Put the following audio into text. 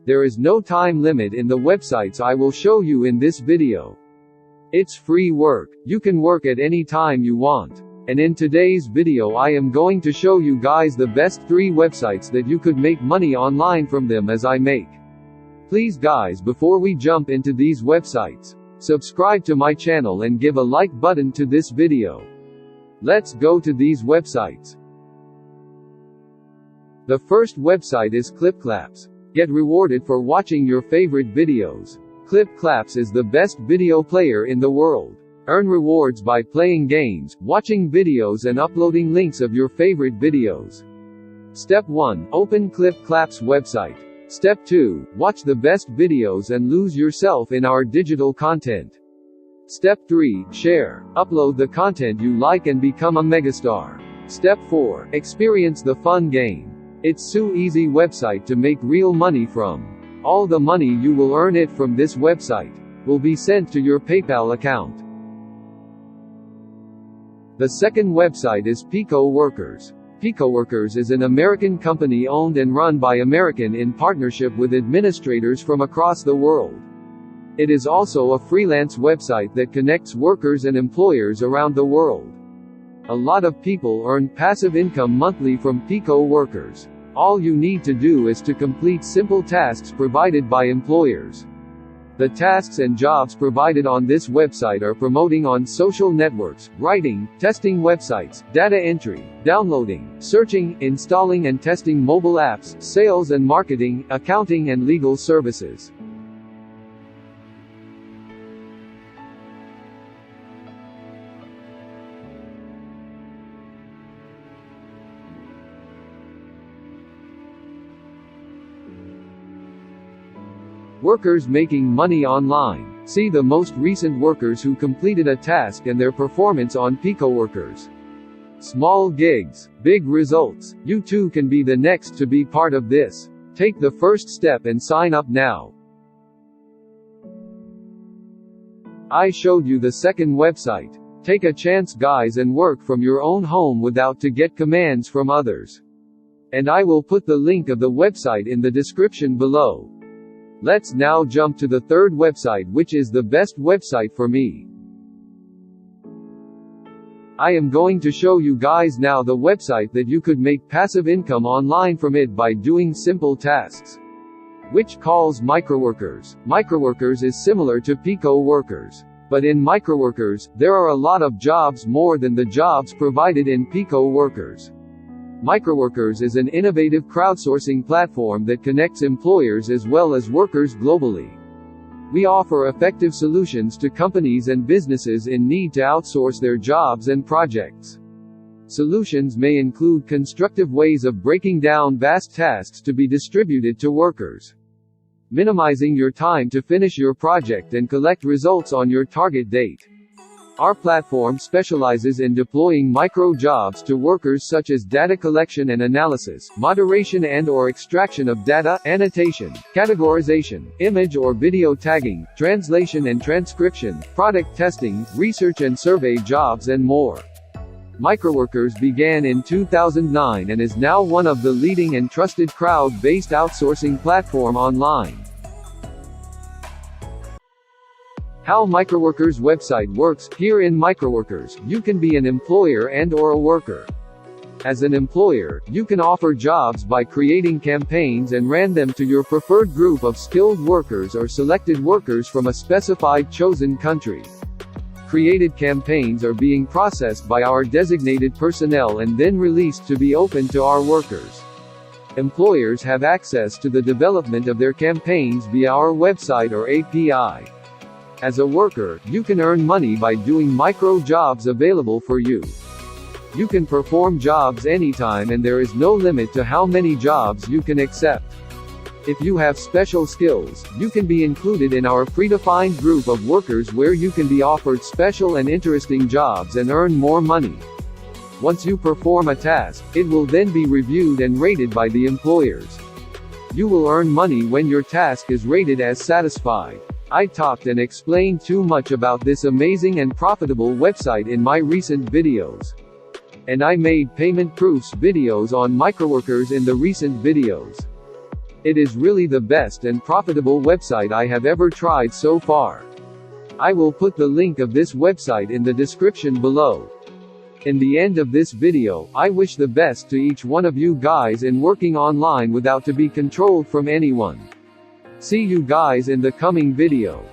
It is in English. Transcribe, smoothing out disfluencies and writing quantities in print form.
There is no time limit in the websites I will show you in this video. It's free work. You can work at any time you want. And in today's video I am going to show you guys the best 3 websites that you could make money online from them as I make. Please guys, before we jump into these websites, subscribe to my channel and give a like button to this video. Let's go to these websites. The first website is ClipClaps. Get rewarded for watching your favorite videos. ClipClaps is the best video player in the world. Earn rewards by playing games, watching videos and uploading links of your favorite videos. Step 1. Open ClipClaps website. Step 2. Watch the best videos and lose yourself in our digital content. Step 3. Share. Upload the content you like and become a megastar. Step 4. Experience the fun game. It's so easy website to make real money from. All the money you will earn it from this website will be sent to your PayPal account. The second website is Pico Workers. Pico Workers is an American company owned and run by Americans in partnership with administrators from across the world. It is also a freelance website that connects workers and employers around the world. A lot of people earn passive income monthly from Pico Workers. All you need to do is to complete simple tasks provided by employers. The tasks and jobs provided on this website are promoting on social networks, writing, testing websites, data entry, downloading, searching, installing and testing mobile apps, sales and marketing, accounting and legal services. Workers making money online. See the most recent workers who completed a task and their performance on Pico Workers. Small gigs, big results. You too can be the next to be part of this. Take the first step and sign up now. I showed you the second website. Take a chance guys and work from your own home without to get commands from others. And I will put the link of the website in the description below. Let's now jump to the third website, which is the best website for me. I am going to show you guys now the website that you could make passive income online from it by doing simple tasks, which calls Microworkers. Microworkers is similar to Pico Workers. But in Microworkers, there are a lot of jobs more than the jobs provided in Pico Workers. Microworkers is an innovative crowdsourcing platform that connects employers as well as workers globally. We offer effective solutions to companies and businesses in need to outsource their jobs and projects. Solutions may include constructive ways of breaking down vast tasks to be distributed to workers, minimizing your time to finish your project and collect results on your target date. Our platform specializes in deploying micro jobs to workers such as data collection and analysis, moderation and/or extraction of data, annotation, categorization, image or video tagging, translation and transcription, product testing, research and survey jobs and more. Microworkers began in 2009 and is now one of the leading and trusted crowd-based outsourcing platform online. How Microworkers website works. Here in Microworkers, you can be an employer and/or a worker. As an employer, you can offer jobs by creating campaigns and run them to your preferred group of skilled workers or selected workers from a specified chosen country. Created campaigns are being processed by our designated personnel and then released to be open to our workers. Employers have access to the development of their campaigns via our website or API. As a worker, you can earn money by doing micro jobs available for you. You can perform jobs anytime and there is no limit to how many jobs you can accept. If you have special skills, you can be included in our predefined group of workers where you can be offered special and interesting jobs and earn more money. Once you perform a task, it will then be reviewed and rated by the employers. You will earn money when your task is rated as satisfied. I talked and explained too much about this amazing and profitable website in my recent videos. And I made payment proofs videos on Microworkers in the recent videos. It is really the best and profitable website I have ever tried so far. I will put the link of this website in the description below. In the end of this video, I wish the best to each one of you guys in working online without to be controlled from anyone. See you guys in the coming video.